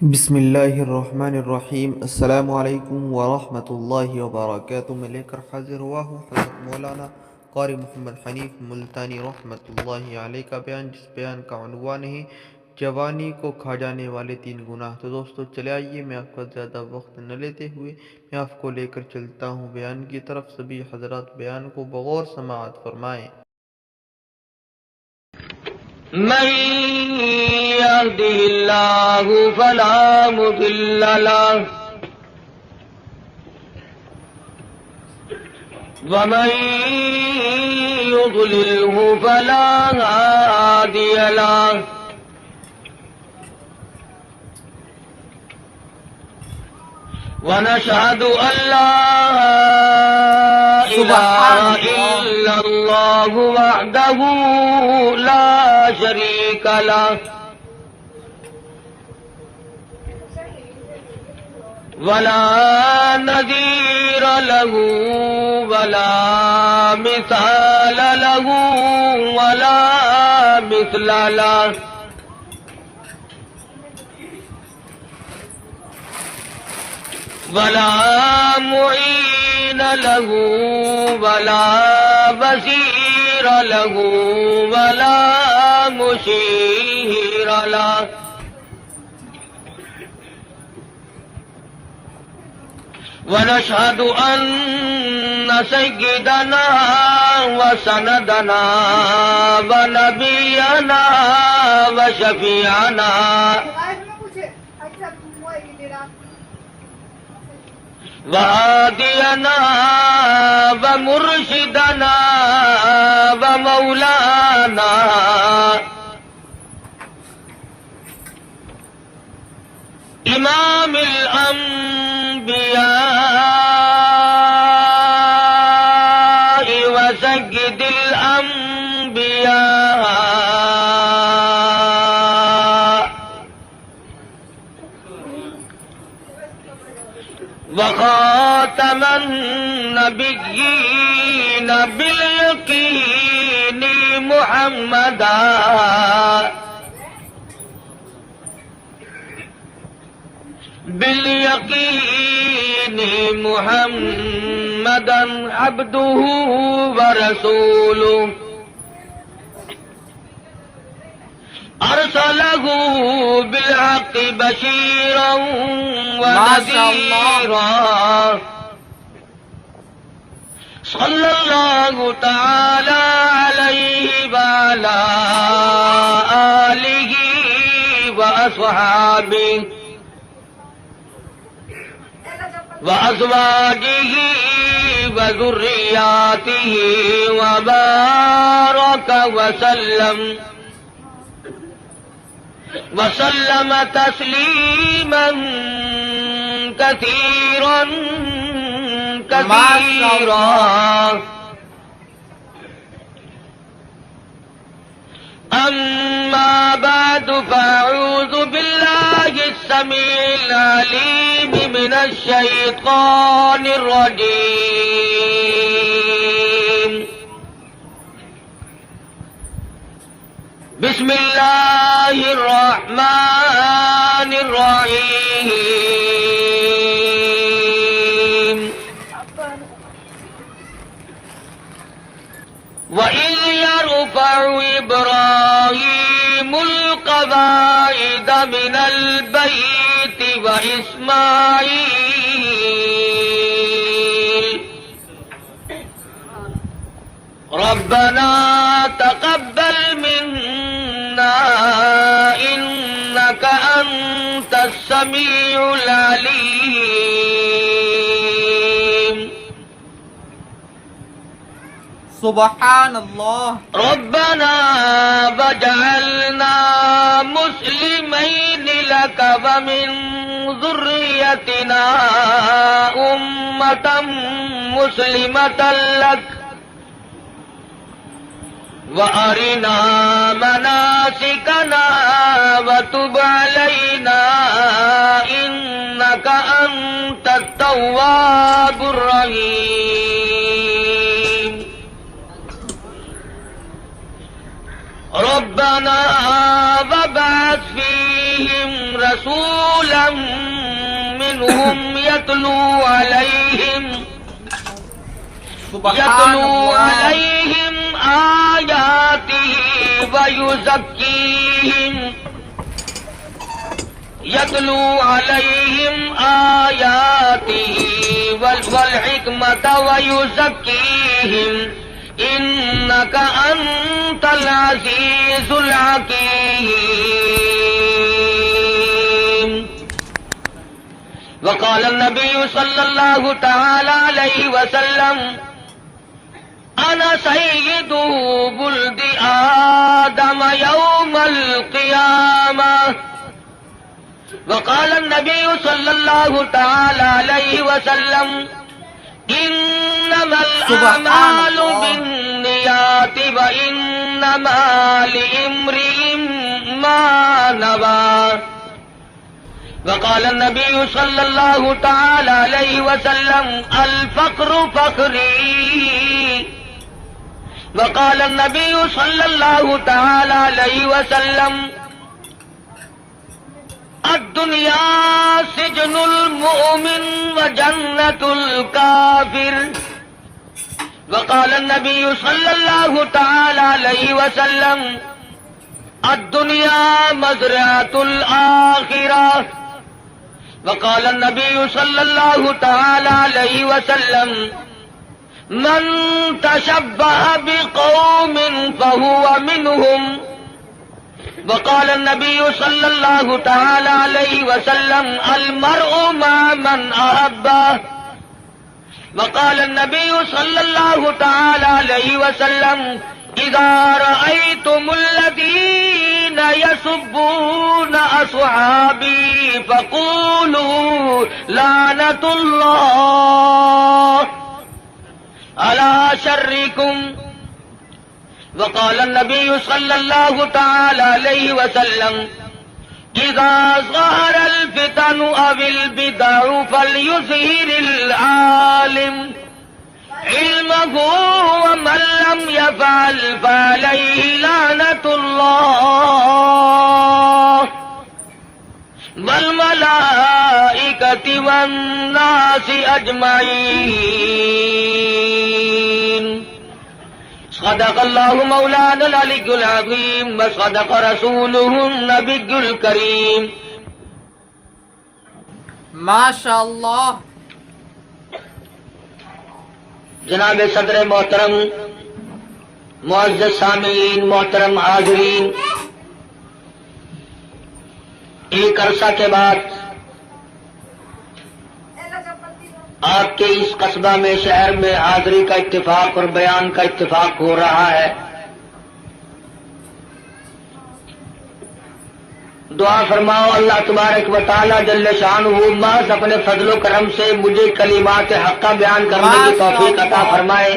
بسم اللہ الرحمن الرحیم۔ السلام علیکم ورحمۃ اللہ وبرکاتہ۔ میں لے کر حاضر ہوا ہوں حضرت مولانا قاری محمد حنیف ملتانی رحمۃ اللہ علیہ کا بیان، جس بیان کا عنوان ہے جوانی کو کھا جانے والے 3 گناہ۔ تو دوستو چلے آئیے، میں آپ کا زیادہ وقت نہ لیتے ہوئے میں آپ کو لے کر چلتا ہوں بیان کی طرف۔ سبھی حضرات بیان کو بغور سماعت فرمائیں۔ من يهده الله فلا مضل له ومن يضلله فلا هادي له ونشهد أن لا إله إلا الله وحده لا شريك له ولا نذير له ولا مثال له ولا مثل له ولا معين له ولا بصير له ولا مشير له ونشهد أن سيدنا وسندنا ونبينا وشفيعنا وهادينا ومرشدنا ومولانا إمام الأنبياء وسيد الأنبياء وخاتم النبيين باليقين محمدا عبده ورسوله أرسله بالحق بشيرا ونذيرا صلى الله تعالى عليه وعلى آله وأصحابه وأزواجه وذرياته وبارك وسلم تسليما كثيرا أما بعد، فأعوذ بالله السميع العليم من الشيطان الرجيم. بسم الله الرحمن الرحيم. وإذ يرفع إبراهيم القواعد من البيت وإسماعيل ربنا تقبل منا إنك أنت السميع العليم. سبحان اللہ. ربنا وجعلنا مسلمين لك ومن ذريتنا أمة مسلمة لك وأرنا مناسكنا وتب علينا إنك أنت التواب الرحيم. ربنا وابعث فيهم رسولا منهم يتلو عليهم آياته ويزكيهم والحكمة ويزكيهم إنك أنت العزيز الحكيم. وقال النبي صلى الله تعالى عليه وسلم أنا سيد ولد آدم يوم القيامة. وقال النبي صلى الله تعالى عليه وسلم إنما الأعمال بالنيات وإنما لامرئ ما نوى. وقال النبي صلى الله تعالى عليه وسلم الفقر فقري. وقال النبي صلى الله تعالى عليه وسلم الدنيا سجن المؤمن وجنة الكافر. وقال النبي صلى الله تعالى عليه وسلم الدنيا مزرعة الآخرة. وقال النبي صلى الله تعالى عليه وسلم من تشبه بقوم فهو منهم. وقال النبي صلى الله تعالى عليه وسلم المرء مع من أحبه. وقال النبي صلى الله تعالى عليه وسلم إذا رأيتم الذين يسبون أصحابي فقولوا لعنة الله على شركم. وقال النبي صلى الله تعالى عليه وسلم إذا ظهر الفتن أو البدع فليظهر العالم علمه ومن لم يفعل فعليه لعنة الله والملائكة والناس أجمعين. صدق الله مولانا العلي العظيم وصدق رسوله النبي الكريم. ماشاء اللہ. جناب صدر محترم، معزز سامعین، محترم حاضرین، ایک عرصہ کے بعد آپ کے اس قصبہ میں، شہر میں حاضری کا اتفاق اور بیان کا اتفاق ہو رہا ہے. دعا فرماؤ اللہ تبارک و تعالی جل شانہ محض اپنے فضل و کرم سے مجھے کلمات حقہ بیان کرنے کی توفیق عطا فرمائے،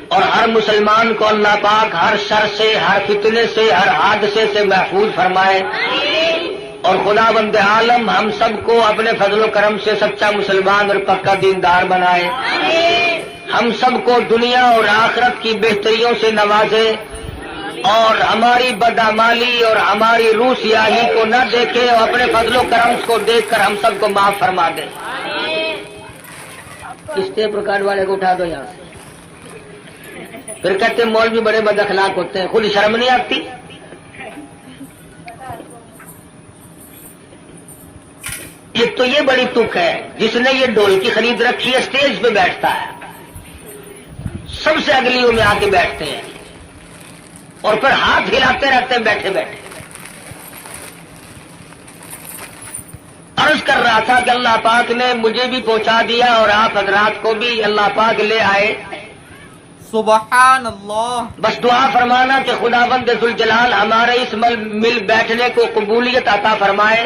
اور ہر مسلمان کو اللہ پاک ہر شر سے، ہر فتنے سے، ہر حادثے سے محفوظ فرمائے، اور خداوند عالم ہم سب کو اپنے فضل و کرم سے سچا مسلمان اور پکا دیندار بنائے، ہم سب کو دنیا اور آخرت کی بہتریوں سے نوازے، اور ہماری بدعمالی اور ہماری روح سیاہی کو نہ دیکھے، اور اپنے فضل و کرم کو دیکھ کر ہم سب کو معاف فرما دے. اس ٹیپ ریکارڈ والے کو اٹھا دو یہاں سے. پھر کہتے ہیں مولوی بڑے بد اخلاق ہوتے ہیں، خود شرم نہیں آتی؟ ایک تو یہ بڑی تک ہے جس نے یہ ڈھولکی خرید رکھی ہے، اسٹیج پہ بیٹھتا ہے، سب سے اگلیوں میں آ کے بیٹھتے ہیں اور پھر ہاتھ ہلاتے رہتے ہیں بیٹھے بیٹھے. عرض کر رہا تھا کہ اللہ پاک نے مجھے بھی پہنچا دیا اور آپ حضرات کو بھی اللہ پاک لے آئے. سبحان اللہ. بس دعا فرمانا کہ خداوند ذوالجلال ہمارے اس مل بیٹھنے کو قبولیت عطا فرمائے.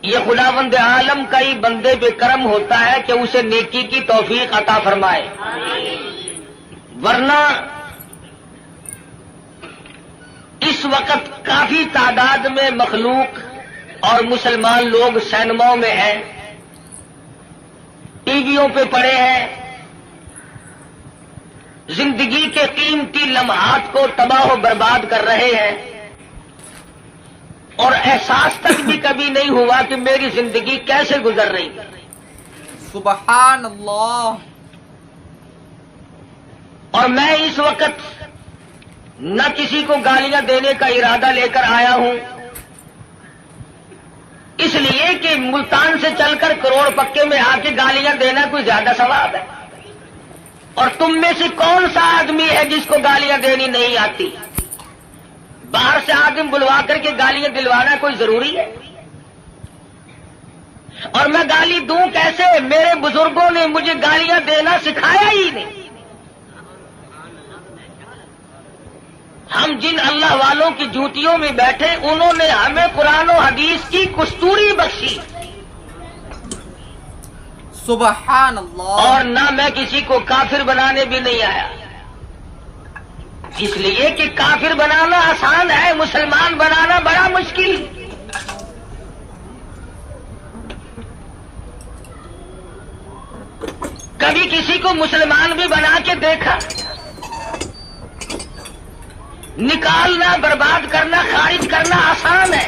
یہ خداوند عالم کا ہی بندے پہ کرم ہوتا ہے کہ اسے نیکی کی توفیق عطا فرمائے، ورنہ اس وقت کافی تعداد میں مخلوق اور مسلمان لوگ سینماؤں میں ہیں، ٹی ویوں پہ پڑے ہیں، زندگی کے قیمتی لمحات کو تباہ و برباد کر رہے ہیں. احساس تک بھی کبھی نہیں ہوا کہ میری زندگی کیسے گزر رہی ہے۔ سبحان اللہ۔ اور میں اس وقت نہ کسی کو گالیاں دینے کا ارادہ لے کر آیا ہوں، اس لیے کہ ملتان سے چل کر کروڑ پکے میں آ کے گالیاں دینا کوئی زیادہ ثواب ہے۔ اور تم میں سے کون سا آدمی ہے جس کو گالیاں دینی نہیں آتی؟ باہر سے آدمی بلوا کر کے گالیاں دلوانا کوئی ضروری ہے؟ اور میں گالی دوں کیسے؟ میرے بزرگوں نے مجھے گالیاں دینا سکھایا ہی نہیں۔ ہم جن اللہ والوں کی جوتیوں میں بیٹھے انہوں نے ہمیں قرآن و حدیث کی کستوری بخشی، سبحان اللہ۔ اور نہ میں کسی کو کافر بنانے بھی نہیں آیا، اس لیے کہ کافر بنانا آسان ہے، مسلمان بنانا بڑا مشکل۔ کبھی کسی کو مسلمان بھی بنا کے دیکھا؟ نکالنا، برباد کرنا، خارج کرنا آسان ہے،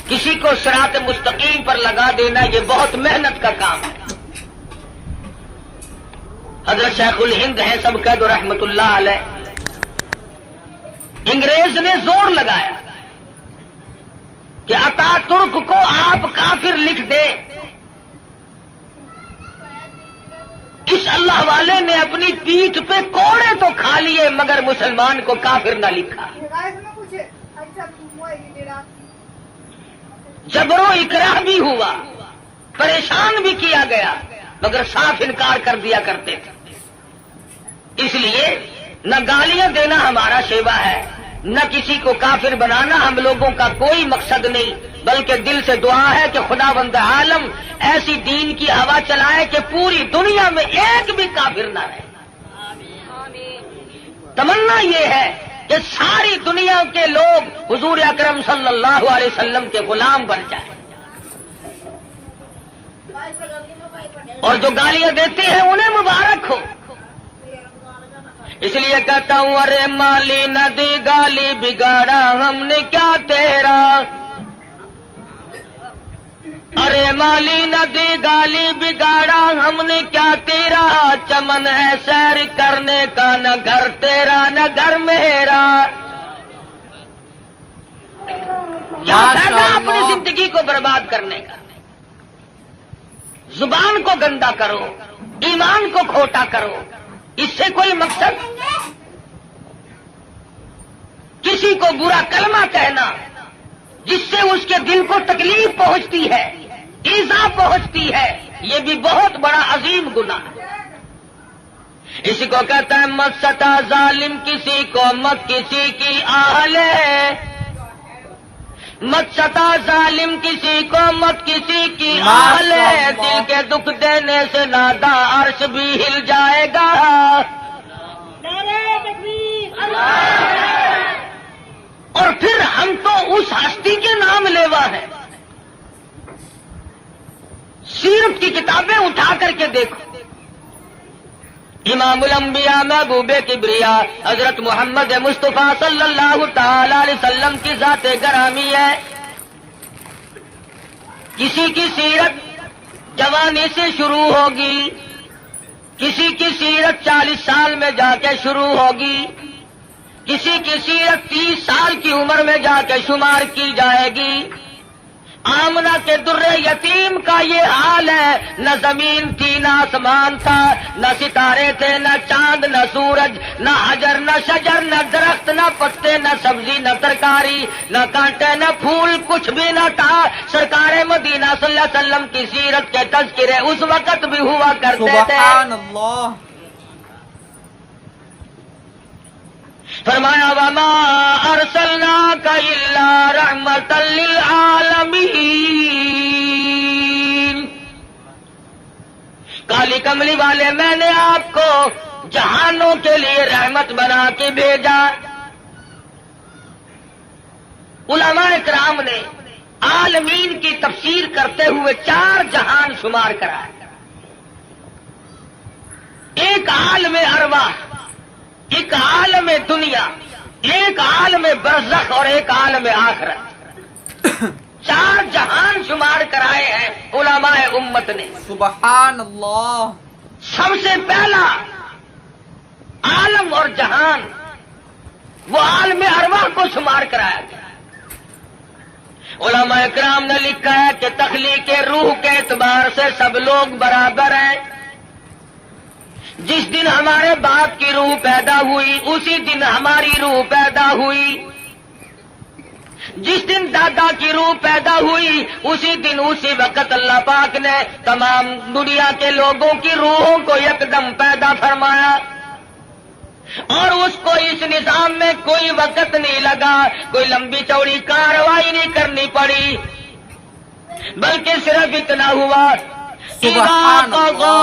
کسی کو صراط مستقیم پر لگا دینا یہ بہت محنت کا کام ہے۔ حضرت شیخ الہند ہیں سب قید رحمت اللہ علیہ، انگریز نے زور لگایا کہ اتا ترک کو آپ کافر لکھ دیں۔ اس اللہ والے نے اپنی پیٹھ پہ کوڑے تو کھا لیے مگر مسلمان کو کافر نہ لکھا۔ جبر و اکراہ بھی ہوا، پریشان بھی کیا گیا، مگر صاف انکار کر دیا کرتے تھے۔ اس لیے نہ گالیاں دینا ہمارا شیوا ہے، نہ کسی کو کافر بنانا ہم لوگوں کا کوئی مقصد نہیں، بلکہ دل سے دعا ہے کہ خدا بند عالم ایسی دین کی ہوا چلائے کہ پوری دنیا میں ایک بھی کافر نہ رہے۔ تمنا یہ ہے کہ ساری دنیا کے لوگ حضور اکرم صلی اللہ علیہ وسلم کے غلام بن جائیں، اور جو گالیاں دیتے ہیں انہیں مبارک ہو۔ اس لیے کہتا ہوں ارے مالی ندی گالی بگاڑا ہم نے کیا تیرا، ارے مالی ندی گالی بگاڑا ہم نے کیا تیرا، چمن ہے سیر کرنے کا نہ گھر تیرا نہ گھر میرا۔ کیا فائدہ اپنی زندگی کو برباد کرنے کا؟ زبان کو گندا کرو، ایمان کو کھوٹا کرو، اس سے کوئی مقصد؟ کسی کو برا کلمہ کہنا جس سے اس کے دل کو تکلیف پہنچتی ہے، ایذا پہنچتی ہے، یہ بھی بہت بڑا عظیم گناہ ہے۔ اسی کو کہتا ہے مت ستا ظالم کسی کو، مت کسی کی آہ لے، مت ستا ظالم کسی کو، مت کسی کی آہ لے، دل کے دکھ دینے سے نادا عرش بھی ہل جائے گا۔ اور پھر ہم تو اس ہستی کے نام لیوا ہیں۔ سیرت کی کتابیں اٹھا کر کے دیکھو، امام الانبیاء محبوب کبریا حضرت محمد مصطفیٰ صلی اللہ تعالی علیہ وسلم کی ذات گرامی ہے۔ کسی کی سیرت جوانی سے شروع ہوگی، کسی کی سیرت 40 سال میں جا کے شروع ہوگی، کسی کی سیرت 30 سال کی عمر میں جا کے شمار کی جائے گی۔ آمنہ کے در یتیم کا یہ حال ہے، نہ زمین تھی نہ آسمان تھا، نہ ستارے تھے نہ چاند نہ سورج، نہ حجر نہ شجر، نہ درخت نہ پتے، نہ سبزی نہ ترکاری، نہ کانٹے نہ پھول، کچھ بھی نہ تھا۔ سرکار مدینہ صلی اللہ علیہ وسلم کی سیرت کے تذکرے اس وقت بھی ہوا کرتے تھے۔ سبحان اللہ۔ فرمایا وما ارسلناک الا رحمۃ للعالمین، کالی کملی والے میں نے آپ کو جہانوں کے لیے رحمت بنا کے بھیجا۔ علماء کرام نے عالمین کی تفسیر کرتے ہوئے 4 جہان شمار کرا ہے۔ ایک عالم ارواح، ایک عالم دنیا، ایک عالم برزخ اور ایک عالم آخرت۔ 4 جہان شمار کرائے ہیں علماء امت نے۔ سبحان اللہ۔ سب سے پہلا عالم اور جہان وہ عالم ارواح کو شمار کرایا گیا۔ علماء اکرام نے لکھا ہے کہ تخلیق روح کے اعتبار سے سب لوگ برابر ہیں۔ جس دن ہمارے باپ کی روح پیدا ہوئی اسی دن ہماری روح پیدا ہوئی، جس دن دادا کی روح پیدا ہوئی اسی دن اسی وقت اللہ پاک نے تمام دنیا کے لوگوں کی روحوں کو یکدم پیدا فرمایا، اور اس کو اس نظام میں کوئی وقت نہیں لگا، کوئی لمبی چوڑی کارروائی نہیں کرنی پڑی، بلکہ صرف اتنا ہوا سبحان اذا قضى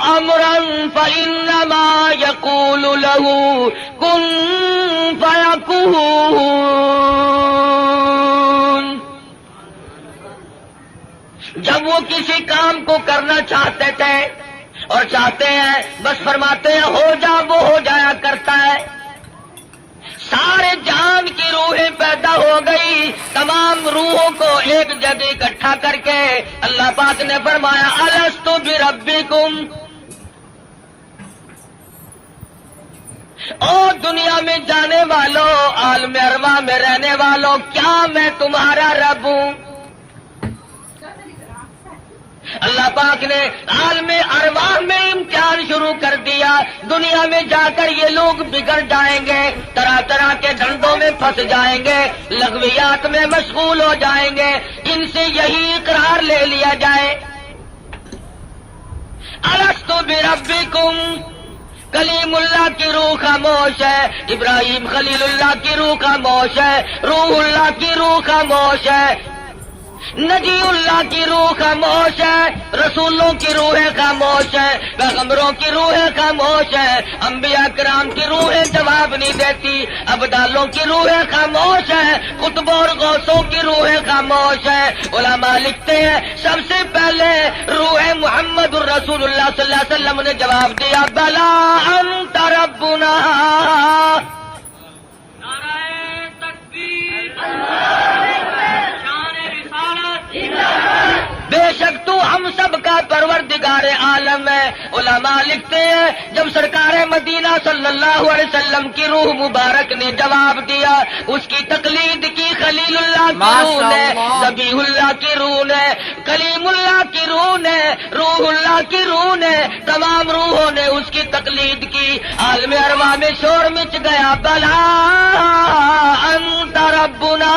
امرا فانما يقول له كن فيكون۔ جب وہ کسی کام کو کرنا چاہتے تھے اور چاہتے ہیں بس فرماتے ہیں ہو جا، وہ ہو جایا کرتا ہے۔ سارے جان کی روحیں پیدا ہو گئی، تمام روحوں کو ایک جگہ اکٹھا کر کے اللہ پاک نے فرمایا الست بربکم، او دنیا میں جانے والوں، عالم ارواح میں رہنے والوں، کیا میں تمہارا رب ہوں؟ اللہ پاک نے عالم ارواح میں امتحان شروع کر دیا۔ دنیا میں جا کر یہ لوگ بگڑ جائیں گے، طرح طرح کے دھندوں میں پھنس جائیں گے، لغویات میں مشغول ہو جائیں گے، ان سے یہی اقرار لے لیا جائے الست بربکم۔ کلیم اللہ کی روح خاموش ہے، ابراہیم خلیل اللہ کی روح خاموش ہے، روح اللہ کی روح خاموش ہے، نجی اللہ کی روح خاموش ہے، رسولوں کی روحیں خاموش ہے، پیغمبروں کی روحیں خاموش ہے، انبیاء کرام کی روحیں جواب نہیں دیتی، ابدالوں کی روحیں خاموش ہے، قطبوں اور غوثوں کی روحیں خاموش ہے۔ علماء لکھتے ہیں سب سے پہلے روح محمد الرسول اللہ صلی اللہ علیہ وسلم نے جواب دیا بلا انت ربنا۔ بے شک تو ہم سب کا پروردگار عالم ہے۔ علماء لکھتے ہیں جب سرکار مدینہ صلی اللہ علیہ وسلم کی روح مبارک نے جواب دیا، اس کی تقلید کی خلیل اللہ کی روح نے، ذبیح اللہ کی روح نے، کلیم اللہ کی روح نے، روح اللہ کی روح نے، تمام روحوں نے اس کی تقلید کی۔ عالم ارواح میں شور مچ گیا بلا انت ربنا۔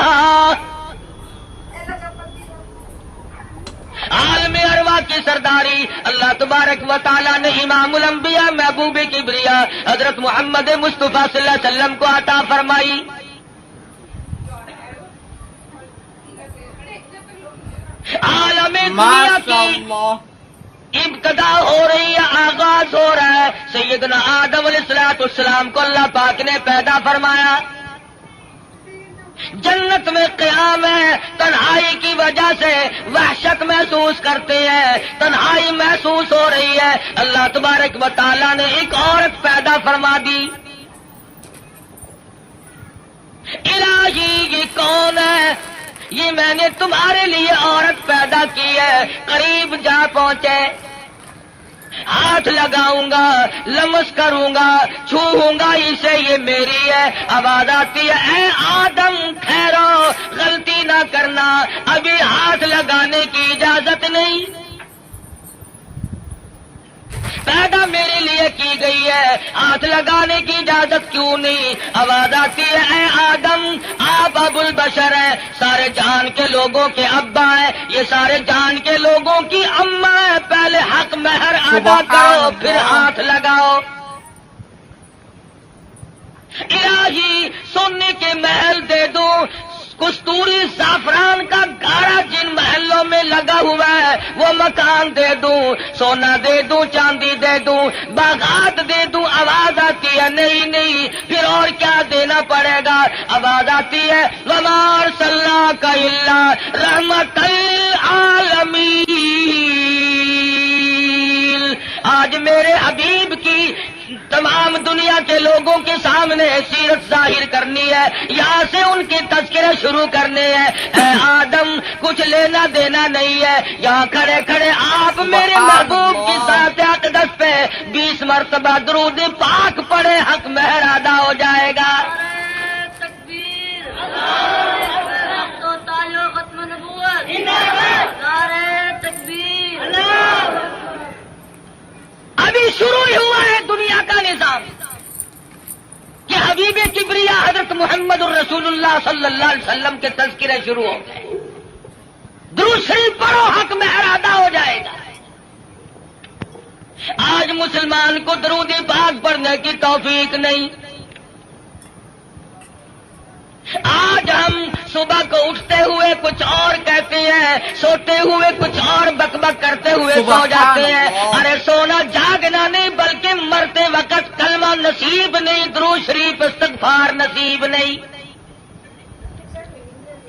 عالم ارواح کی سرداری اللہ تبارک و تعالیٰ نے امام الانبیاء محبوب کبریا حضرت محمد مصطفیٰ صلی اللہ علیہ وسلم کو عطا فرمائی۔ عالم دنیا کی ابتدا ہو رہی ہے، آغاز ہو رہا ہے۔ سیدنا آدم علیہ السلام کو اللہ پاک نے پیدا فرمایا، جنت میں قیام ہے، تنہائی کی وجہ سے وحشت محسوس کرتے ہیں، تنہائی محسوس ہو رہی ہے، اللہ تبارک و تعالیٰ نے ایک عورت پیدا فرما دی۔ الہی یہ کون ہے؟ یہ میں نے تمہارے لیے عورت پیدا کی ہے۔ قریب جا پہنچے، ہاتھ لگاؤں گا، لمس کروں گا، چھوؤں گا اسے، یہ میری ہے۔ آواز آتی ہے اے آدم ٹھہرو، غلطی نہ کرنا، ابھی ہاتھ لگانے کی اجازت نہیں، پیدا میرے لیے کی گئی ہے، ہاتھ لگانے کی اجازت کیوں نہیں؟ آواز آتی ہے اے آدم آپ ابو البشر ہیں، سارے جہان کے لوگوں کے ابا ہیں، یہ سارے جہان کے لوگوں کی اماں ہیں، پہلے حق مہر ادا کرو پھر ہاتھ لگاؤ۔ الہی سونے کے محل دے دوں، کستوری زعفران کا گاڑا جن محلوں میں لگا ہوا ہے وہ مکان دے دوں، سونا دے دوں، چاندی دے دوں، باغات دے دوں۔ آواز آتی ہے نہیں نہیں، پھر اور کیا دینا پڑے گا؟ آواز آتی ہے وما ارسلناک الا رحمۃ للعالمین۔ آج میرے حبیب کی تمام دنیا کے لوگوں کے سامنے سیرت ظاہر کرنی ہے، یہاں سے ان کے تذکرے شروع کرنے ہیں۔ اے آدم کچھ لینا دینا نہیں ہے، یہاں کھڑے کھڑے آپ میرے محبوب کی ذات اقدس پہ 20 مرتبہ درود پاک پڑے، حق مہر ادا ہو جائے گا۔ ابھی شروع ہی ہوا ہے دنیا کا نظام کہ حبیب کبریا حضرت محمد الرسول اللہ صلی اللہ علیہ وسلم کے تذکرے شروع ہو گئے۔ درود شریف پڑھو، حق مہر ادا ہو جائے گا۔ آج مسلمان کو درود پاک پڑھنے کی توفیق نہیں۔ آج ہم صبح کو اٹھتے ہوئے کچھ اور کہتے ہیں، سوتے ہوئے کچھ اور بک بک کرتے ہوئے سو جاتے ہیں۔ ارے سونا جاگنا نہیں، بلکہ مرتے وقت کلمہ نصیب نہیں، درود شریف استغفار نصیب نہیں۔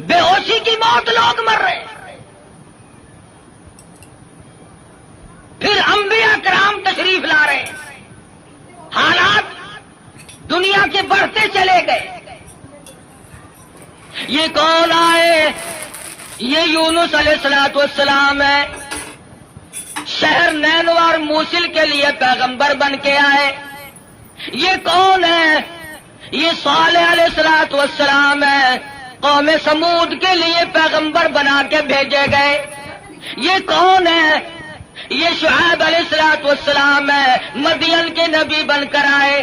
بے ہوشی کی موت لوگ مر رہے ہیں۔ پھر انبیاء کرام تشریف لا رہے ہیں، حالات دنیا کے بڑھتے چلے گئے۔ یہ کون آئے؟ یہ یونس علیہ السلام ہے، شہر نینوا اور موصل کے لیے پیغمبر بن کے آئے۔ یہ کون ہے؟ یہ صالح علیہ السلام ہے، قوم سمود کے لیے پیغمبر بنا کے بھیجے گئے۔ یہ کون ہے؟ یہ شعیب علیہ السلام ہے، مدین کے نبی بن کر آئے۔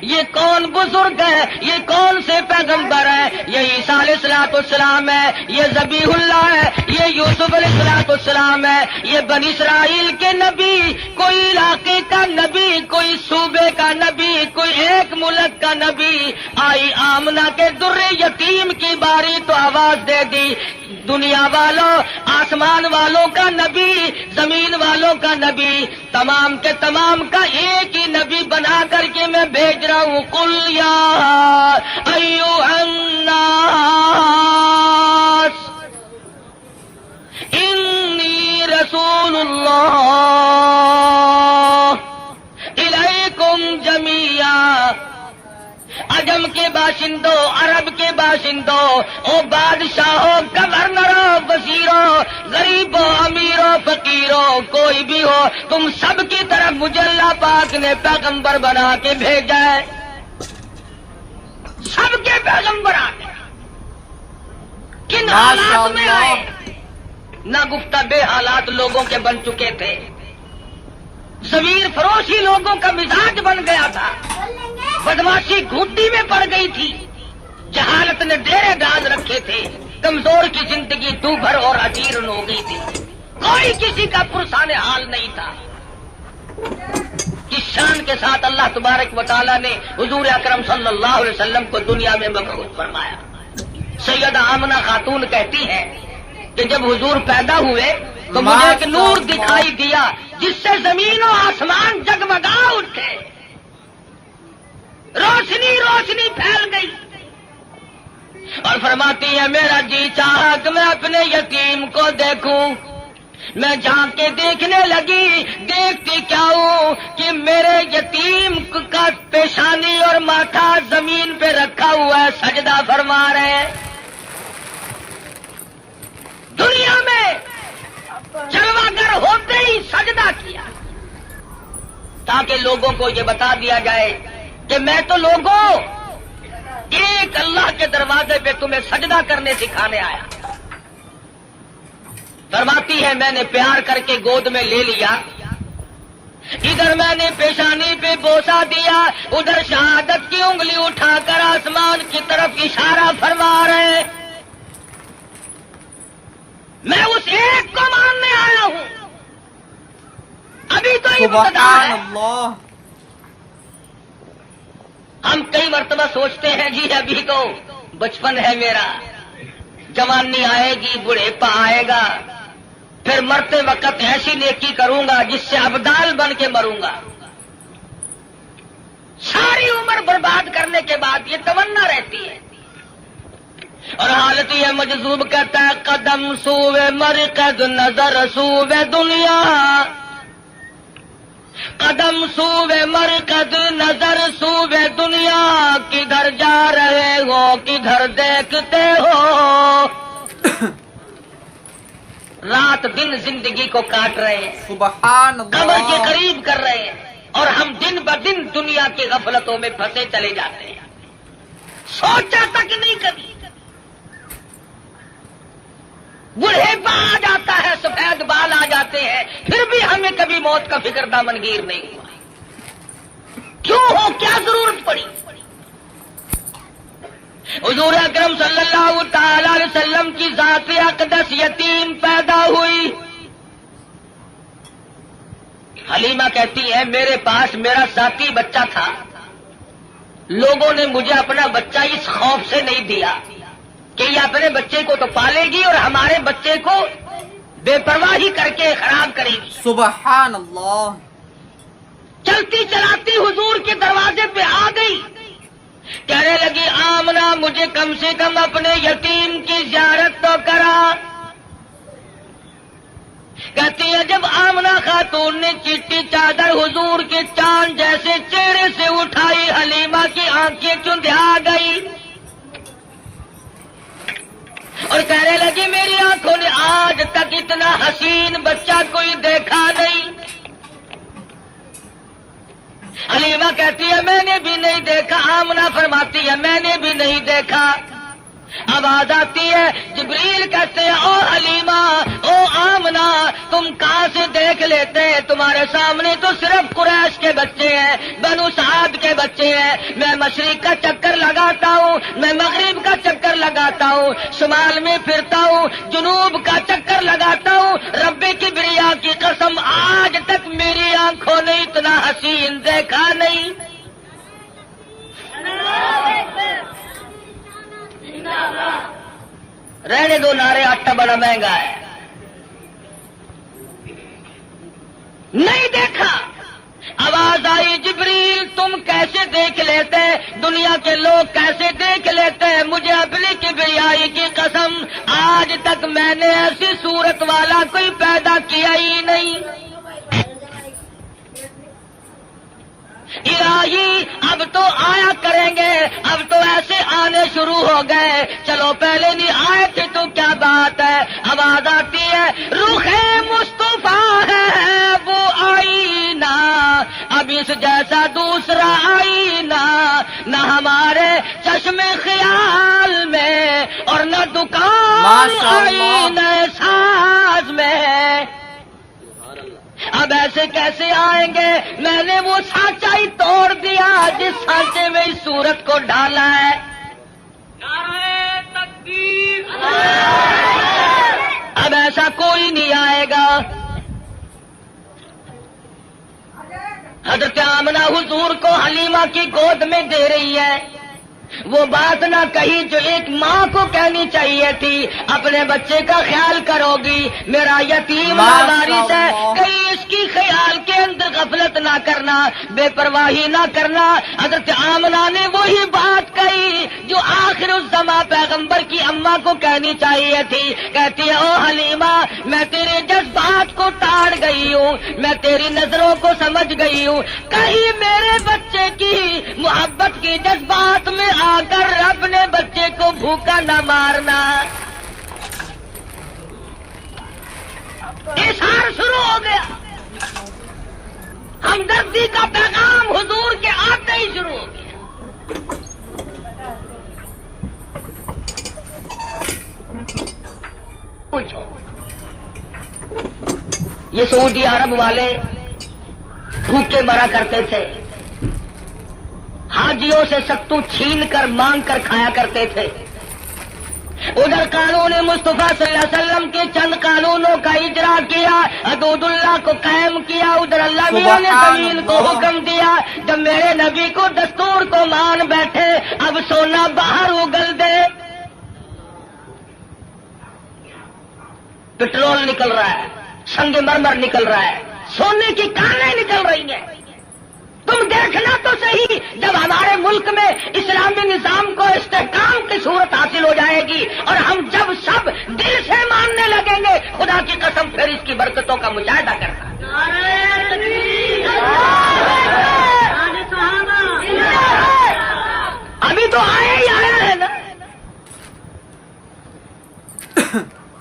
یہ کون بزرگ ہے؟ یہ کون سے پیغمبر ہے؟ یہ عیسیٰ علیہ السلام ہے، یہ ذبیح اللہ ہے، یہ یوسف علیہ السلام ہے، یہ بنی اسرائیل کے نبی، کوئی علاقے کا نبی، کوئی صوبے کا نبی، کوئی ایک ملک کا نبی۔ آئی آمنہ کے در یتیم کی باری تو آواز دے دی، دنیا والوں، آسمان والوں کا نبی، زمین والوں کا نبی، تمام کے تمام کا ایک ہی نبی بنا کر کے میں بھیج رہا ہوں۔ قل یا ایھا الناس انی رسول اللہ الیکم جمیعا۔ عجم کے باشندوں، عرب کے باشندوں، او بادشاہوں، گورنروں، وزیروں، غریبوں، امیروں، فقیروں، کوئی بھی ہو، تم سب کی طرف مجھے اللہ پاک نے پیغمبر بنا کے بھیجا ہے۔ سب کے پیغمبر آتے کن حالات میں آئے؟ نہ گفتہ بے حالات لوگوں کے بن چکے تھے، زمین فروشی لوگوں کا مزاج بن گیا تھا، بدماشی گھوٹی میں پڑ گئی تھی، جہالت نے ڈیرے ڈال رکھے تھے، کمزور کی زندگی دوبھر اور اجیرن ہو گئی تھی، کوئی کسی کا پرسان حال نہیں تھا۔ کس شان کے ساتھ اللہ تبارک و تعالیٰ نے حضور اکرم صلی اللہ علیہ وسلم کو دنیا میں مبعوث فرمایا۔ سیدہ آمنہ خاتون کہتی ہیں کہ جب حضور پیدا ہوئے تو مجھے ایک نور دکھائی دیا جس سے زمین و آسمان جگمگا اٹھے، روشنی روشنی پھیل گئی، اور فرماتی ہے میرا جی چاہا کہ میں اپنے یتیم کو دیکھوں۔ میں جا کے دیکھنے لگی، دیکھتی کیا ہوں کہ میرے یتیم کا پیشانی اور ماتھا زمین پہ رکھا ہوا ہے، سجدہ فرما رہے ہیں۔ دنیا میں جلوہ گر ہوتے ہی سجدہ کیا تاکہ لوگوں کو یہ بتا دیا جائے کہ میں تو لوگوں ایک اللہ کے دروازے پہ تمہیں سجدہ کرنے سکھانے آیا۔ فرماتی ہے میں نے پیار کر کے گود میں لے لیا، ادھر میں نے پیشانی پہ بوسا دیا، ادھر شہادت کی انگلی اٹھا کر آسمان کی طرف اشارہ فرما رہے۔ میں اس ایک کو ماننے آیا ہوں، ابھی تو ابتدا ہے۔ ہم کئی مرتبہ سوچتے ہیں جی ابھی تو بچپن ہے میرا، جوانی آئے گی، بڑھیپا آئے گا، پھر مرتے وقت ایسی نیکی کروں گا جس سے ابدال بن کے مروں گا۔ ساری عمر برباد کرنے کے بعد یہ تمنا رہتی ہے، اور حالت یہ مجذوب کہتا ہے قدم سوئے مرقد نظر سوئے دنیا، قدم سوئے مرکز نظر سوئے دنیا، کدھر جا رہے ہو کدھر دیکھتے ہو؟ رات دن زندگی کو کاٹ رہے ہیں، سبحان قبر کے اللہ. قریب کر رہے ہیں، اور ہم دن بدن دنیا کی غفلتوں میں پھنسے چلے جاتے ہیں، سوچا تک نہیں کبھی. بڑھےپا آ جاتا ہے، سفید بال آ جاتے ہیں، پھر بھی ہمیں کبھی موت کا فکر دامنگیر نہیں ہوا. کیوں ہو؟ کیا ضرورت پڑی؟ حضور اکرم صلی اللہ تعالی علیہ وسلم کی ذات اقدس یتیم پیدا ہوئی. حلیمہ کہتی ہے میرے پاس میرا ذاتی بچہ تھا، لوگوں نے مجھے اپنا بچہ اس خوف سے نہیں دیا کہ یہ اپنے بچے کو تو پالے گی اور ہمارے بچے کو بے پرواہی کر کے خراب کرے گی. سبحان اللہ. چلتی چلاتی حضور کے دروازے پہ آ گئی، کہنے لگی آمنہ مجھے کم سے کم اپنے یتیم کی زیارت تو کرا. کہتی ہے جب آمنہ خاتون نے چٹی چادر حضور کے چاند جیسے چہرے سے اٹھائی، حلیمہ کی آنکھیں چندھا گئی اور کہنے لگی میری آنکھوں نے آج تک اتنا حسین بچہ کوئی دیکھا نہیں. حلیمہ کہتی ہے میں نے بھی نہیں دیکھا. آمنہ فرماتی ہے میں نے بھی نہیں دیکھا. آواز آتی ہے، جبریل کہتے ہیں او حلیمہ او آمنہ تم کہاں سے دیکھ لیتے ہیں؟ تمہارے سامنے تو صرف قریش کے بچے ہیں، بنو سعد کے بچے ہیں. میں مشرق کا چکر لگاتا ہوں، میں مغرب کا چکر لگاتا ہوں، شمال میں پھرتا ہوں، جنوب کا چکر لگاتا ہوں. رب کبریا کی قسم آج تک میری آنکھوں نے اتنا حسین دیکھا نہیں. رہنے دو نعرے، آٹا بڑا مہنگا ہے. نہیں دیکھا. آواز آئی جبریل تم کیسے دیکھ لیتے؟ دنیا کے لوگ کیسے دیکھ لیتے؟ مجھے اپنی کبریائی کی قسم آج تک میں نے ایسی صورت والا کوئی پیدا کیا ہی نہیں. الہی اب تو آیا کریں گے، اب تو ایسے آنے شروع ہو گئے. چلو پہلے نہیں آئے تھے تو کیا بات ہے. آواز آتی ہے رخ مصطفیٰ ہے وہ آئینہ، اب اس جیسا دوسرا آئینہ نہ ہمارے چشم خیال میں اور نہ دکان آئینہ ساز میں. اب ایسے کیسے آئیں گے؟ میں نے وہ سانچہ ہی توڑ دیا جس سانچے میں اس صورت کو ڈالا ہے. نعرہ تکبیر. اب ایسا کوئی نہیں آئے گا. حضرت آمنہ حضور کو حلیمہ کی گود میں دے رہی ہے. وہ بات نہ کہی جو ایک ماں کو کہنی چاہیے تھی، اپنے بچے کا خیال کرو گی، میرا یتیم وارث ہے، کہیں اس کی خیال کے اندر غفلت نہ کرنا، بے پرواہی نہ کرنا. حضرت آمنہ نے وہی بات کہی جو آخر الزماں پیغمبر کی اماں کو کہنی چاہیے تھی. کہتی ہے او حلیمہ میں تیرے جذبات کو ٹاڑ گئی ہوں، میں تیری نظروں کو سمجھ گئی ہوں، کہیں میرے بچے کی محبت کی جذبات میں آ کر اپنے بچے کو بھوکا نہ مارنا. اظہار شروع ہو گیا. ہمدردی کا پیغام حضور کے آتے ہی شروع ہو گیا. پوچھو یہ سعودی عرب والے بھوکے مرا کرتے تھے، حاجیوں سے ستو چھین کر مانگ کر کھایا کرتے تھے. ادھر قانون مصطفیٰ صلی اللہ علیہ وسلم کے چند قانونوں کا اجرا کیا، حدود اللہ کو قائم کیا. ادھر اللہ میاں نے زمین کو حکم دیا جب میرے نبی کو دستور کو مان بیٹھے اب سونا باہر اگل دے. پٹرول نکل رہا ہے، سنگ مرمر نکل رہا ہے، سونے کی کانیں نکل رہی ہیں. تم دیکھنا تو صحیح جب ہمارے ملک میں اسلامی نظام کو استحکام کی صورت حاصل ہو جائے گی اور ہم جب سب دل سے ماننے لگیں گے، خدا کی قسم پھر اس کی برکتوں کا مشاہدہ کرنا.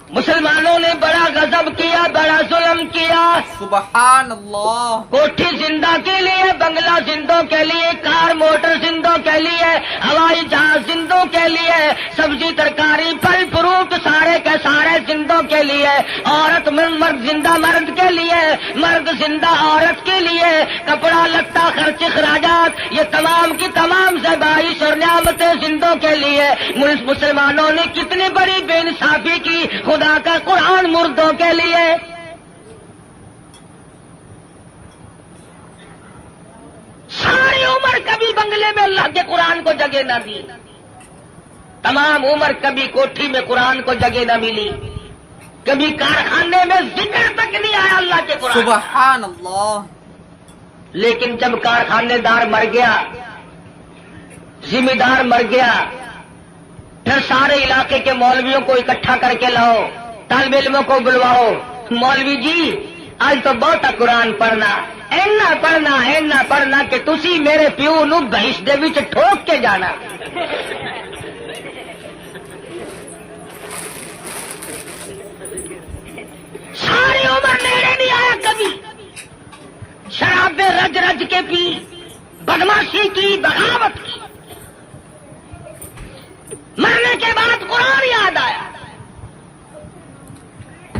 مسلمانوں نے بڑا غضب کیا، بڑا ظلم کیا۔ سبحان اللہ، کوٹھی زندہ کے لیے، بنگلہ زندوں کے لیے، کار موٹر زندوں کے لیے، ہوائی جہاز زندوں کے لیے، سبزی ترکاری پھل فروٹ سارے کے سارے زندوں کے لیے، عورت مرد زندہ مرد کے لیے، مرد زندہ عورت کے لیے، کپڑا لتا خرچ اخراجات یہ تمام کی تمام زیبائش اور نعمتیں زندوں کے لیے۔ مسلمانوں نے کتنی بڑی بے انصافی کی، خدا کا قرآن مردوں کے لیے۔ ساری عمر کبھی بنگلے میں اللہ کے قرآن کو جگہ نہ دی، تمام عمر کبھی کوٹھی میں قرآن کو جگہ نہ ملی، کبھی کارخانے میں ذکر تک نہیں آیا اللہ کے قرآن۔ سبحان اللہ، لیکن جب کارخانے دار مر گیا، ذمہ دار مر گیا، پھر سارے علاقے کے مولویوں کو اکٹھا کر کے لاؤ، طالب علموں کو بلواؤ، مولوی جی آج تو بہت قرآن پڑھنا، اینا پڑھنا کہ تسی میرے پیو نو بہش دے وچ ٹھوک کے جانا۔ ساری عمر نیڑے نہیں آیا کبھی، شرابیں رج رج کے پی، بدماشی کی، بغاوت کی، مرنے کے بعد قرآن یاد آیا۔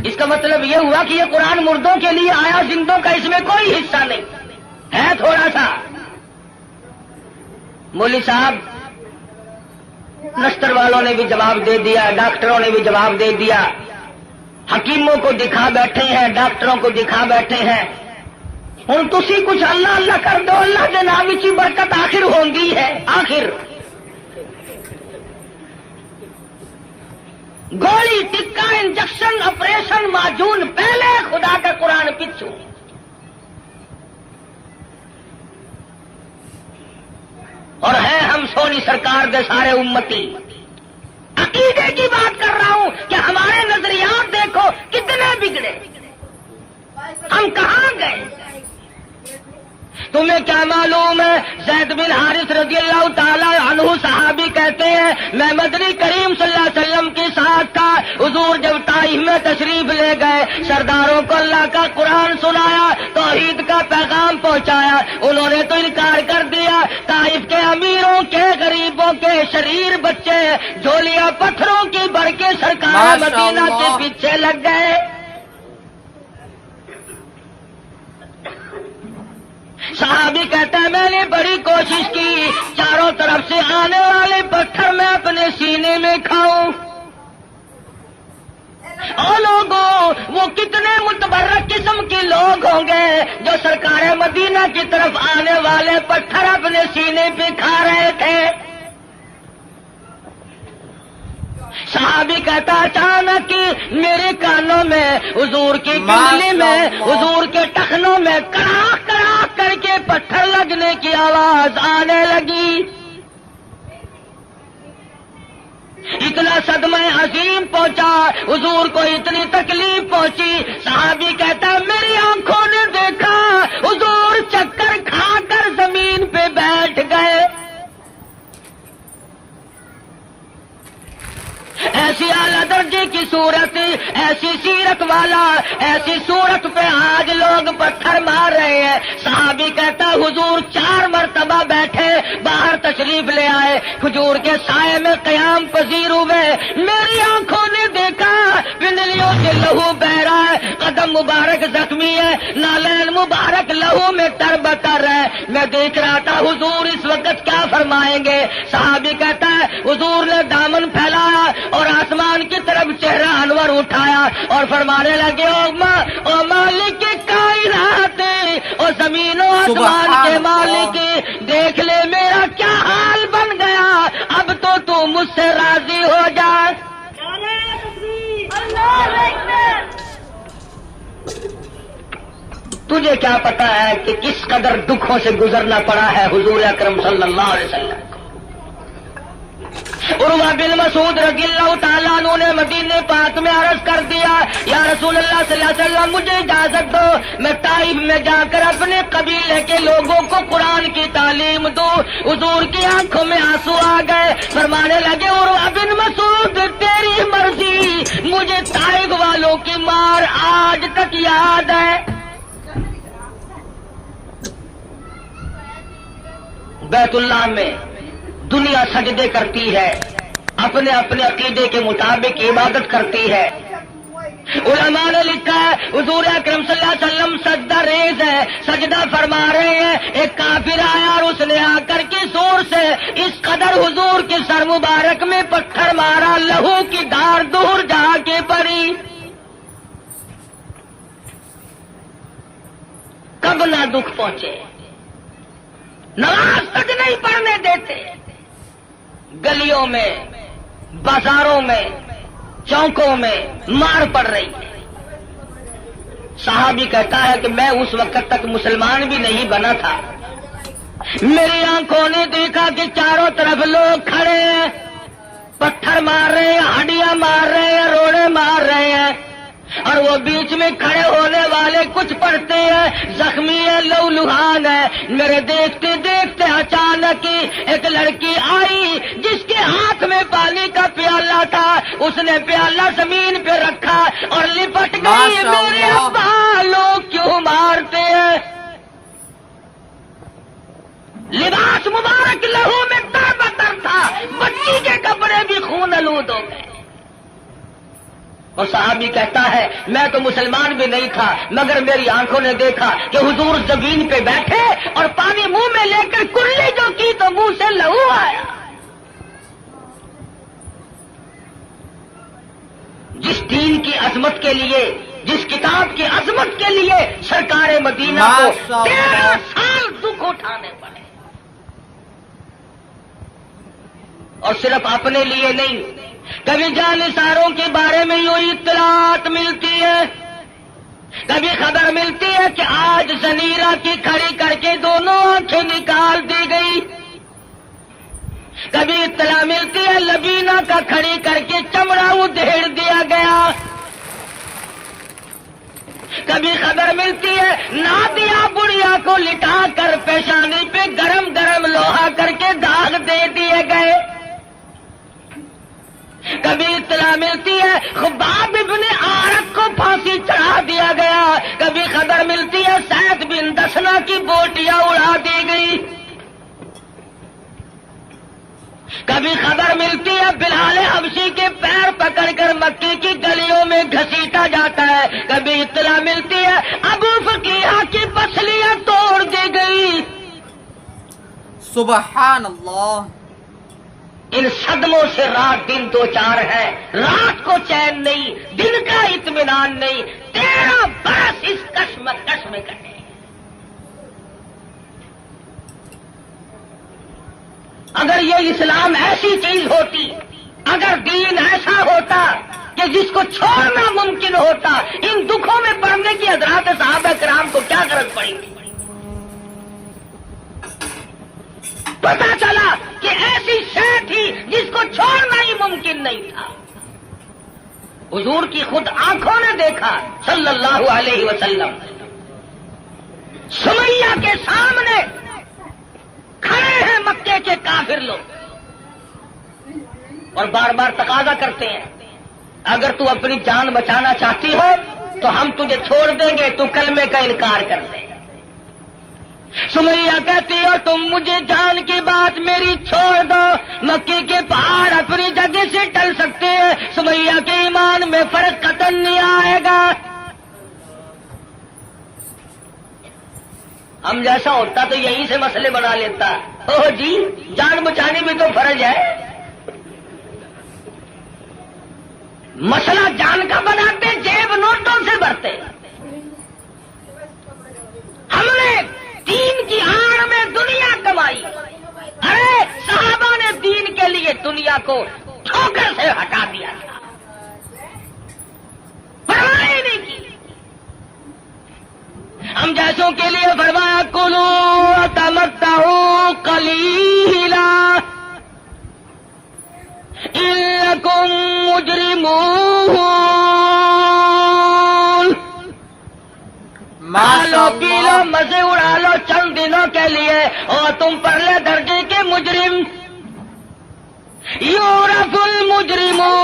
اس کا مطلب یہ ہوا کہ یہ قرآن مردوں کے لیے آیا، زندوں کا اس میں کوئی حصہ نہیں ہے، تھوڑا سا۔ مولوی صاحب نستر والوں نے بھی جواب دے دیا، ڈاکٹروں نے بھی جواب دے دیا، حکیموں کو دکھا بیٹھے ہیں، ڈاکٹروں کو دکھا بیٹھے ہیں۔ ہوں تسی کچھ اللہ اللہ کر دو، اللہ کے نام کی برکت آخر ہوندی ہے۔ آخر گولی ٹکا انجیکشن آپریشن معجون پہلے، خدا کا قرآن پچھو۔ اور ہے ہم سونی سرکار کے سارے امتی۔ عقیدے کی بات کر رہا ہوں کہ ہمارے نظریات دیکھو کتنے بگڑے، ہم کہاں گئے؟ تمہیں کیا معلوم ہے؟ زید بن حارث رضی اللہ تعالی عنہ صحابی کہتے ہیں میں مدنی کریم صلی اللہ علیہ وسلم کے ساتھ تھا، حضور جب طائف میں تشریف لے گئے، سرداروں کو اللہ کا قرآن سنایا، توحید کا پیغام پہنچایا، انہوں نے تو انکار کر دیا۔ طائف کے امیروں کے، غریبوں کے، شریر بچے جھولیاں پتھروں کی بھر کے سرکار مدینہ کے پیچھے لگ گئے۔ صحابی کہتا ہے میں نے بڑی کوشش کی، چاروں طرف سے آنے والے پتھر میں اپنے سینے میں کھاؤں۔ اور لوگوں وہ کتنے متبرک قسم کے لوگ ہوں گے جو سرکار مدینہ کی طرف آنے والے پتھر اپنے سینے پہ کھا رہے تھے۔ صحابی کہتا اچانک میرے کانوں میں، حضور کی کنڈلی میں، حضور کے ٹخنوں میں کڑاک کڑاک کر کے پتھر لگنے کی آواز آنے لگی۔ اتنا صدمہ عظیم پہنچا، حضور کو اتنی تکلیف پہنچی۔ صحابی کہتا میری آنکھوں نے دیکھا حضور چکر کھا کر زمین پہ بیٹھ گئے۔ ایسی اعلیٰ درجے کی صورت، ایسی سیرت والا، ایسی صورت پہ آج لوگ پتھر مار رہے ہیں۔ صحابی کہتا حضور 4 مرتبہ بیٹھے، باہر تشریف لے آئے، کھجور کے سائے میں قیام پذیر ہوئے۔ میری آنکھوں نے دیکھا پنڈلیوں سے لہو بہ رہا ہے، قدم مبارک زخمی ہے، نالین مبارک لہو میں تربتر ہے۔ میں دیکھ رہا تھا حضور اس وقت کیا فرمائیں گے۔ صحابی کہتا ہے حضور نے دامن پھیلایا اور آسمان کی طرف چہرہ انور اٹھایا اور فرمانے لگے او مالک کائنات، او زمین و آسمان کے مالک، دیکھ لے میرا کیا حال بن گیا، اب تو مجھ سے راضی ہو جا۔ تجھے کیا پتا ہے کہ کس قدر دکھوں سے گزرنا پڑا ہے حضور اکرم صلی اللہ علیہ وسلم کو۔ عروہ بن مسعود رضی اللہ تعالیٰ عنہ نے مدینے پاک میں عرض کر دیا یا رسول اللہ صلی اللہ علیہ وسلم مجھے اجازت دو میں طائف میں جا کر اپنے قبیلے کے لوگوں کو قرآن کی تعلیم دوں۔ حضور کی آنکھوں میں آنسو آ گئے، فرمانے لگے عروہ بن مسعود تیری مرضی، مجھے بیت اللہ میں دنیا سجدے کرتی ہے، اپنے اپنے عقیدے کے مطابق عبادت کرتی ہے۔ علماء نے لکھا ہے حضور اکرم صلی اللہ علیہ وسلم سجدہ ریز ہے، سجدہ فرما رہے ہیں، ایک کافر آیا اور اس نے آ کر کے زور سے اس قدر حضور کے سر مبارک میں پتھر مارا، لہو کی دھار دور جا کے پڑی۔ کب نہ دکھ پہنچے، نماز تک نہیں پڑھنے دیتے، گلیوں میں، بازاروں میں، چوکوں میں مار پڑ رہی ہے۔ صحابی کہتا ہے کہ میں اس وقت تک مسلمان بھی نہیں بنا تھا، میری آنکھوں نے دیکھا کہ چاروں طرف لوگ کھڑے ہیں، پتھر مار رہے ہیں، ہڈیاں مار رہے ہیں، روڑے مار رہے ہیں، اور وہ بیچ میں کھڑے ہونے والے کچھ پڑھتے ہیں، زخمی ہے، لہولہان ہے۔ میرے دیکھتے دیکھتے اچانک ہی ایک لڑکی آئی جس کے ہاتھ میں پانی کا پیالہ تھا، اس نے پیالہ زمین پہ رکھا اور لپٹ گئی۔ میرے ابا لوگ کیوں مارتے ہیں؟ لباس مبارک لہو میں تر بتر تھا، بچی کے کپڑے بھی خون آلود ہو گئے۔ اور صحابی کہتا ہے میں تو مسلمان بھی نہیں تھا، مگر میری آنکھوں نے دیکھا کہ حضور زمین پہ بیٹھے اور پانی منہ میں لے کر کلی جو کی تو منہ سے لہو آیا۔ جس دین کی عظمت کے لیے، جس کتاب کی عظمت کے لیے سرکار مدینہ کو 13 سال دکھ اٹھانے پڑے، اور صرف اپنے لیے نہیں، کبھی جانثاروں کے بارے میں یوں اطلاعات ملتی ہے، کبھی خبر ملتی ہے کہ آج زنیرہ کی کھڑی کر کے دونوں آنکھیں نکال دی گئی، کبھی اطلاع ملتی ہے لبینہ کا کھڑی کر کے چمڑا ادھیڑ دیا گیا، کبھی خبر ملتی ہے نادیہ بڑھیا کو لٹا کر پیشانی پہ گرم گرم لوہا کر کے داغ دے دیے گئے، کبھی اطلاع ملتی ہے خباب ابن عارت کو پھانسی چڑھا دیا گیا، کبھی خبر ملتی ہے سعد بن دسنا کی بوٹیاں اڑا دی گئی، کبھی خبر ملتی ہے بلال حبشی کے پیر پکڑ کر مکی کی گلیوں میں گھسیٹا جاتا ہے، کبھی اطلاع ملتی ہے ابو فقیہ کی پسلیاں توڑ دی گئی۔ سبحان اللہ۔ ان صدموں سے رات دن دو چار ہے، رات کو چین نہیں، دن کا اطمینان نہیں، 13 برس اس کشمکش میں کٹے۔ اگر یہ اسلام ایسی چیز ہوتی، اگر دین ایسا ہوتا کہ جس کو چھوڑنا ممکن ہوتا، ان دکھوں میں پڑنے کی حضرات صحابہ کرام کو کیا غرض پڑی تھی؟ پتا چلا کہ ایسی شے تھی جس کو چھوڑنا ہی ممکن نہیں تھا۔ حضور کی خود آنکھوں نے دیکھا صلی اللہ علیہ وسلم، سمیہ کے سامنے کھڑے ہیں مکے کے کافر لوگ اور بار بار تقاضا کرتے ہیں اگر تو اپنی جان بچانا چاہتی ہو تو ہم تجھے چھوڑ دیں گے، تو کلمے کا انکار کر دے۔ سمیہ کہتی ہو تم مجھے جان کی بات میری چھوڑ دو، مکی کے پہاڑ اپنی جگہ سے ٹل سکتے ہیں، سمیہ کے ایمان میں فرق قطعاً نہیں آئے گا۔ ہم جیسا ہوتا تو یہیں سے مسئلے بنا لیتا، اوہ جی جان بچانی بھی تو فرض ہے، مسئلہ جان کا بناتے جیب نوٹوں سے بھرتے۔ ہم نے دین کی آڑ میں دنیا کمائی، ارے صحابہ نے دین کے لیے دنیا کو ٹھوکر سے ہٹا دیا تھا، پرواہ ہی نہیں کی۔ ہم جیسوں کے لیے فرمایا کلو تمتعوا قلیلا انکم مجرمون، کھالو پی لو مزے اڑا لو چند دنوں کے لیے، اور تم پرلے درجے کے مجرم۔ یعرف المجرمون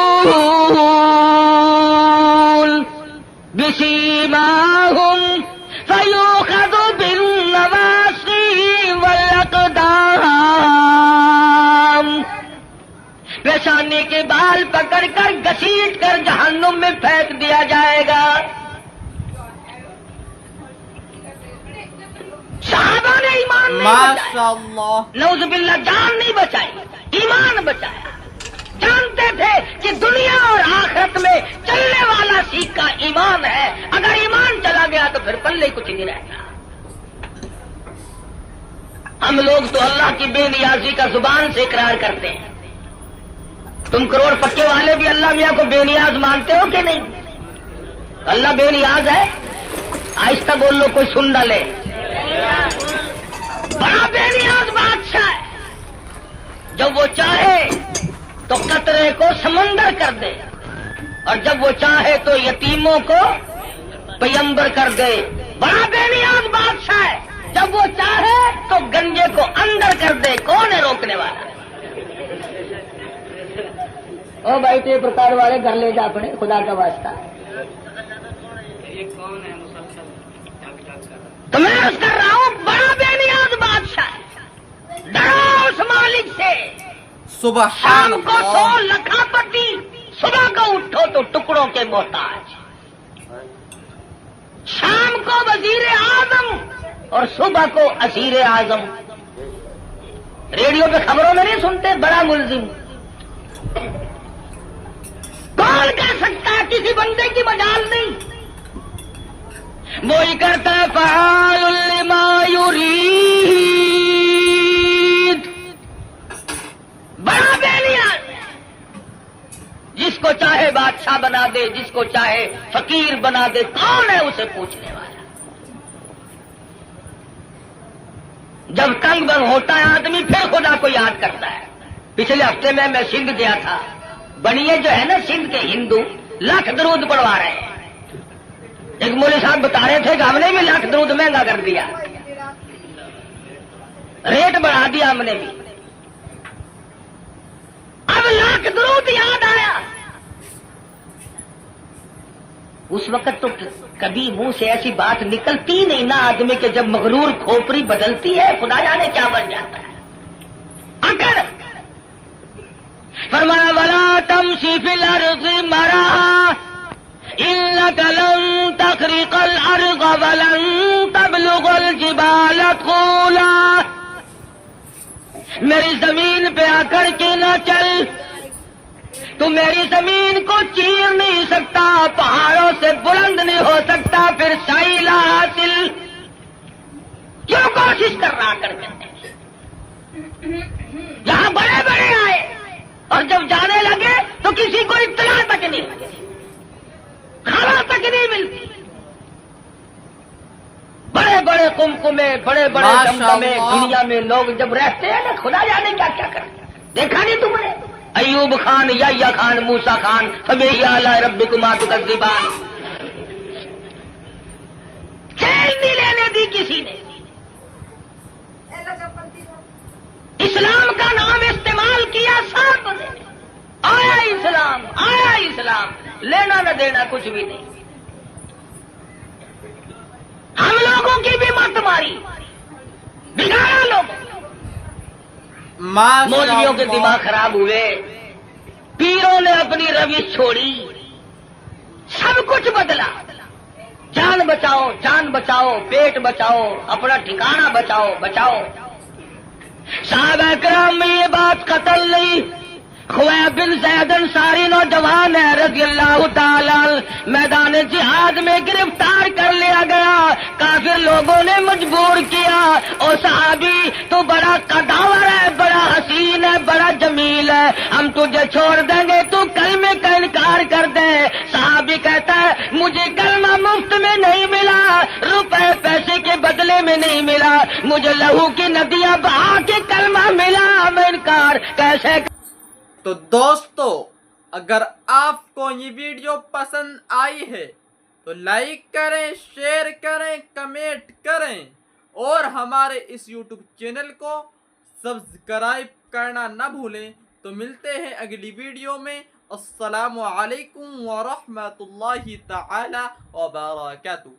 بسیماہم فیؤخذ بالنواصی والاقدام۔ جوانی کے بال پکڑ کر گھسیٹ کر جہنم میں پھینک دیا جائے گا. صحابہ نے ایمان نہیں بچایا, ماشاءاللہ. نعوذ باللہ جان نہیں بچائی, ایمان بچایا. جانتے تھے کہ دنیا اور آخرت میں چلنے والا سیکھا ایمان ہے, اگر ایمان چلا گیا تو پھر پلے کچھ نہیں رہتا. ہم لوگ تو اللہ کی بے نیازی کا زبان سے اقرار کرتے ہیں. تم کروڑ پکے والے بھی اللہ میاں کو بے نیاز مانتے ہو کہ نہیں؟ اللہ بے نیاز ہے. آہستہ بول لو, کوئی سن نہ لے. بڑا بے نیاز بادشاہ ہے. جب وہ چاہے تو قطرے کو سمندر کر دے, اور جب وہ چاہے تو یتیموں کو پیمبر کر دے. بڑا بے نیاز بادشاہ ہے. جب وہ چاہے تو گنجے کو اندر کر دے. کون ہے روکنے والا؟ او بھائی ٹیپ ریکارڈ والے گھر لے جا اپنے, خدا کا واسطہ. تو میں عرض کر رہا ہوں, بڑا بے نیاز بادشاہ ہے. ڈرو اس مالک سے. سبحان شام کو سو اللہ. لکھاپتی, صبح کو اٹھو تو ٹکڑوں کے محتاج. شام کو وزیر اعظم اور صبح کو اسیر اعظم. ریڈیو پہ خبروں میں نہیں سنتے بڑا ملزم. کون کہہ سکتا ہے کسی بندے کی مجال نہیں. وہی کرتا ہے فعال لما یرید. بڑا بے نیاز ہے. جس کو چاہے بادشاہ بنا دے, جس کو چاہے فقیر بنا دے. کون ہے اسے پوچھنے والا؟ جب تنگ بنگ ہوتا ہے آدمی پھر خدا کو یاد کرتا ہے. پچھلے ہفتے میں سندھ گیا تھا. بنیے جو ہے نا سندھ کے ہندو, لاکھ درود پڑھوا رہے ہیں. ایک مولوی صاحب بتا رہے تھے کہ ہم نے بھی لاکھ درود مہنگا کر دیا, ریٹ بڑھا دیا ہم نے بھی. اب لاکھ درود یاد آیا. اس وقت تو کبھی منہ سے ایسی بات نکلتی نہیں نا آدمی کے, جب مغرور کھوپڑی بدلتی ہے خدا جانے کیا بن جاتا ہے. اگر فرمایا ولا تمشی فی الارض مرحا انک لن تخرق الارض ولن تبلغ الجبال طولا. میری زمین پہ آ کر کے نہ چل, تو میری زمین کو چیر نہیں سکتا, پہاڑوں سے بلند نہیں ہو سکتا, پھر سائلہ حاصل کیوں کوشش کر رہا کرتے ہیں. جہاں بڑے بڑے آئے اور جب جانے لگے تو کسی کو اطلاع تک نہیں ملتی, کھانا تک نہیں ملتی. بڑے بڑے کمکمے, بڑے بڑے دمدمے دنیا میں لوگ جب رہتے ہیں نا خدا جانے کیا کیا کرتے ہیں. دیکھا نہیں تم نے ایوب خان, یحییٰ خان, موسیٰ خان, فبأي آلاء ربكما تكذبان. کھیل نہیں لینے دی کسی نے. اسلام کا نام استعمال کیا سب نے. آیا اسلام, آیا اسلام, لینا نہ دینا کچھ بھی نہیں. ہم لوگوں کی بھی مت ماری, بگاڑا لوگوں. مولویوں کے دماغ خراب ہوئے, پیروں نے اپنی روش چھوڑی, سب کچھ بدلا. جان بچاؤ, جان بچاؤ, پیٹ بچاؤ, اپنا ٹھکانہ بچاؤ, بچاؤ. صحابہ کرام میں یہ بات قتل نہیں. خویب بن زید انصاری نوجوان ہے رضی اللہ تعالی, میدان جہاد میں گرفتار کر لیا گیا. کافر لوگوں نے مجبور کیا, او صحابی تو بڑا قداور ہے, بڑا حسین ہے, بڑا جمیل ہے, ہم تجھے چھوڑ دیں گے, تو کلمے کا انکار کر دے. صحابی کہتا ہے مجھے کلمہ مفت میں نہیں ملا, روپے پیسے کے بدلے میں نہیں ملا, مجھے لہو کی ندیاں بہا کے کلمہ ملا, میں انکار کیسے. تو دوستو, اگر آپ کو یہ ویڈیو پسند آئی ہے تو لائک کریں, شیئر کریں, کمنٹ کریں, اور ہمارے اس یوٹیوب چینل کو سبسکرائب کرنا نہ بھولیں. تو ملتے ہیں اگلی ویڈیو میں. السلام علیکم ورحمۃ اللہ تعالی وبرکاتہ.